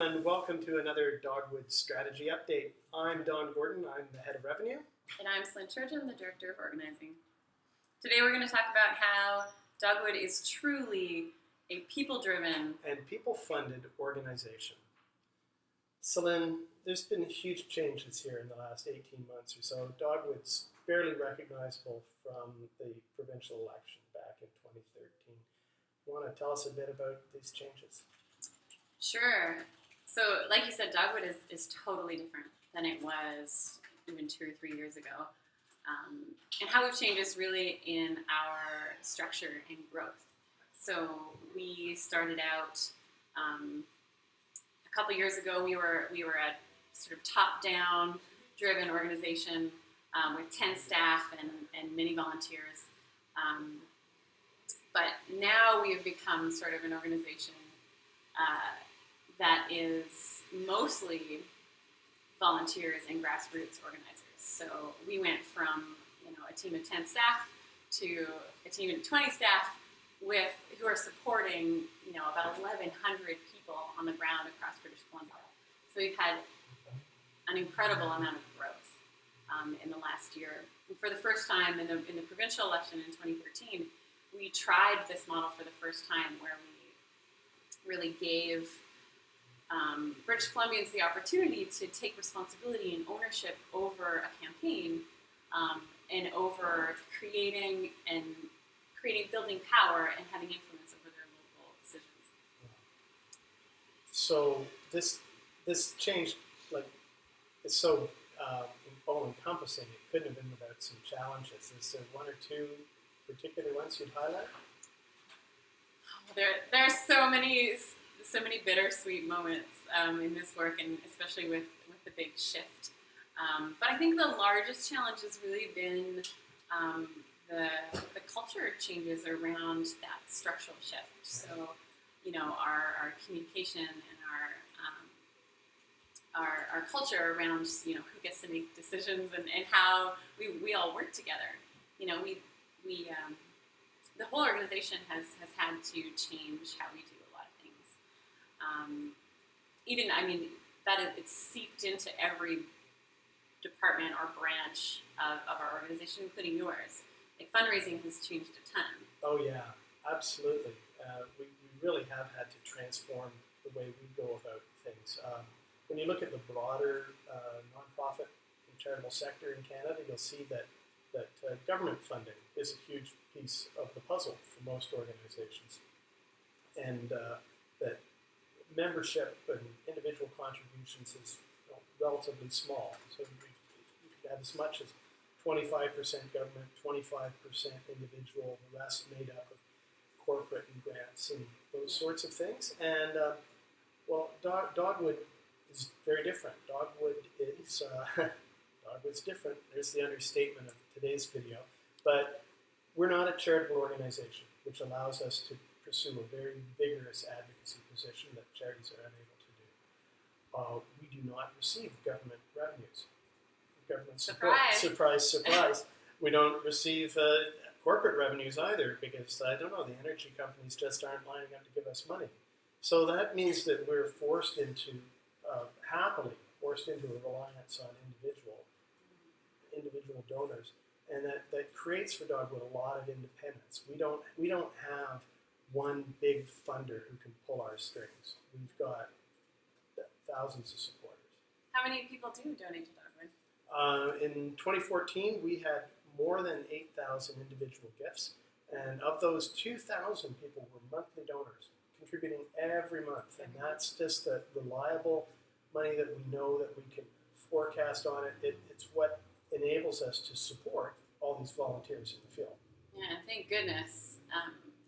And welcome to another Dogwood Strategy Update. I'm Don Gordon, I'm the Head of Revenue. And I'm Celine and Don, the Director of Organizing. Today we're going to talk about how Dogwood is truly a people-driven and people-funded organization. Celine, there's been huge changes here in the last 18 months or so. Dogwood's barely recognizable from the provincial election back in 2013. You want to tell us a bit about these changes? Sure. So, like you said, Dogwood is totally different than it was even 2 or 3 years ago. And how we've changed is really in our structure and growth. So we started out a couple years ago. We were a sort of top-down driven organization with 10 staff and many volunteers. But now we have become sort of an organization that is mostly volunteers and grassroots organizers. So we went from a team of 10 staff to a team of 20 staff who are supporting about 1,100 people on the ground across British Columbia. So we've had an incredible amount of growth in the last year. And for the first time in the provincial election in 2013, we tried this model for the first time where we really gave British Columbians the opportunity to take responsibility and ownership over a campaign and over creating, building power and having influence over their local decisions. So this change, is so all-encompassing. It couldn't have been without some challenges. Is there one or two particular ones you'd highlight? There are so many bittersweet moments in this work, and especially with the big shift. But I think the largest challenge has really been the culture changes around that structural shift. So, our communication and our culture around who gets to make decisions and how we all work together. The whole organization has had to change how we do a lot of things. It's seeped into every department or branch of our organization, including yours. Like fundraising has changed a ton. Oh yeah, absolutely. We really have had to transform the way we go about things. When you look at the broader nonprofit and charitable sector in Canada, you'll see that government funding is a huge piece of the puzzle for most organizations, and that membership and individual contributions is relatively small. So you could have as much as 25% government, 25% individual, the rest made up of corporate and grants and those sorts of things. And Dogwood is very different. Dogwood's different. There's the understatement of today's video. But we're not a charitable organization, which allows us to pursue a very vigorous advocacy position that charities are unable to do. We do not receive government revenues. Government support. Surprise! Surprise. We don't receive corporate revenues either because, the energy companies just aren't lining up to give us money. So that means that we're happily forced into a reliance on individual donors. And that creates for Dogwood a lot of independence. We don't have one big funder who can pull our strings. We've got thousands of supporters. How many people do donate to Dogwood? In 2014, we had more than 8,000 individual gifts, and of those, 2,000 people were monthly donors, contributing every month. And that's just the reliable money that we know that we can forecast on it. It's what enables us to support all these volunteers in the field. Yeah, thank goodness.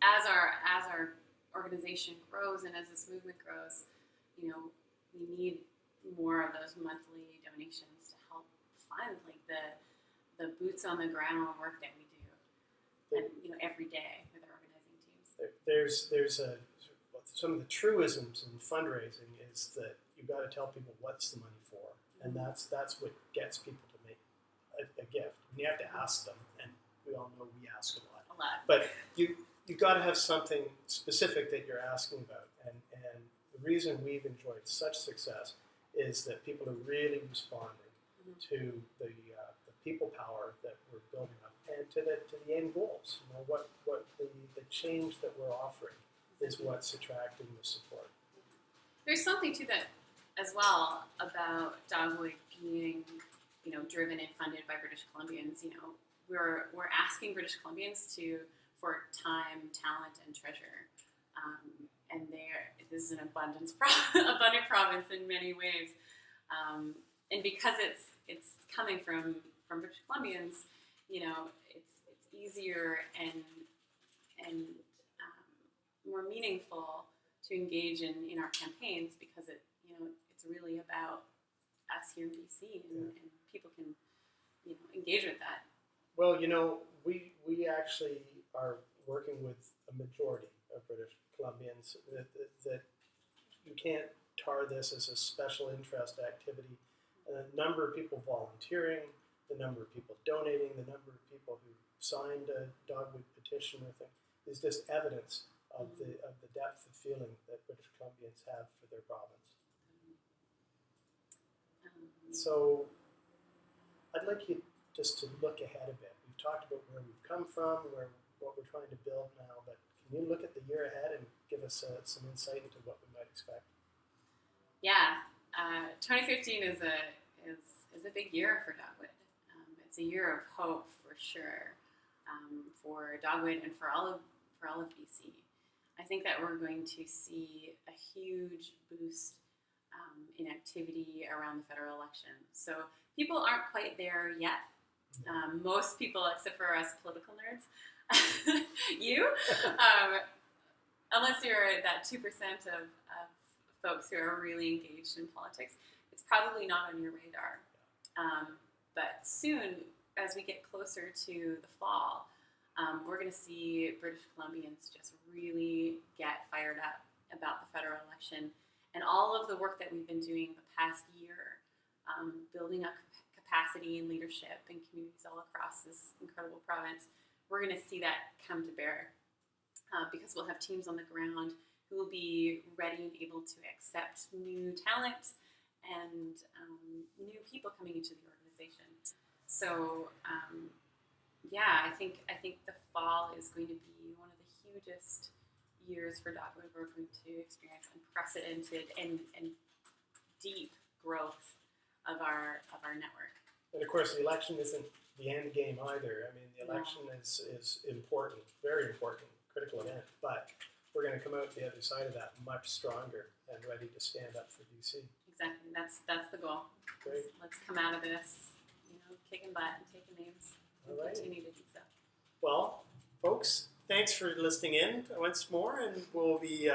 As our organization grows and as this movement grows, we need more of those monthly donations to help fund the boots on the ground work that we do, every day with our organizing teams. There's some of the truisms in fundraising is that you've got to tell people what's the money for, and that's what gets people to make a gift. You have to ask them, and we all know we ask a lot. But you've got to have something specific that you're asking about, and reason we've enjoyed such success is that people are really responding to the people power that we're building up, and to the end goals. You know, what the change that we're offering is what's attracting the support. There's something to that as well about Dogwood being, driven and funded by British Columbians. We're asking British Columbians for time, talent, and treasure, and this is an abundant province in many ways, and because it's coming from British Columbians, it's easier and more meaningful to engage in our campaigns, because it's really about us here in BC, and people can engage with that. Well, we actually are working with a majority of British Columbians. That you can't tar this as a special interest activity. The number of people volunteering, the number of people donating, the number of people who signed a Dogwood petition, I think, is just evidence of the depth of feeling that British Columbians have for their province. So I'd like you just to look ahead a bit. We've talked about where we've come from, what we're trying to build now, but can you look at the year ahead and give us some insight into what we might expect? Yeah, 2015 is a big year for Dogwood. It's a year of hope for sure, for Dogwood and for all of BC. I think that we're going to see a huge boost in activity around the federal election. So people aren't quite there yet. Most people, except for us political nerds, unless you're that 2% of folks who are really engaged in politics, it's probably not on your radar. But soon, as we get closer to the fall, we're going to see British Columbians just really get fired up about the federal election, and all of the work that we've been doing the past year, building up capacity and leadership in communities all across this incredible province. We're going to see that come to bear, because we'll have teams on the ground who will be ready and able to accept new talent and new people coming into the organization. So I think the fall is going to be one of the hugest years for Dogwood. We're going to experience unprecedented and deep growth of our network. And of course, the election isn't the end game either. I mean, the election is important, very important, critical event. But we're going to come out the other side of that much stronger and ready to stand up for BC. Exactly. That's the goal. Great. Let's come out of this, kicking butt and taking names. And continue to do so. Well, folks, thanks for listening in once more, and we'll be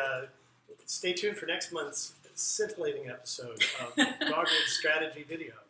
stay tuned for next month's scintillating episode of Dogwood Strategy Video.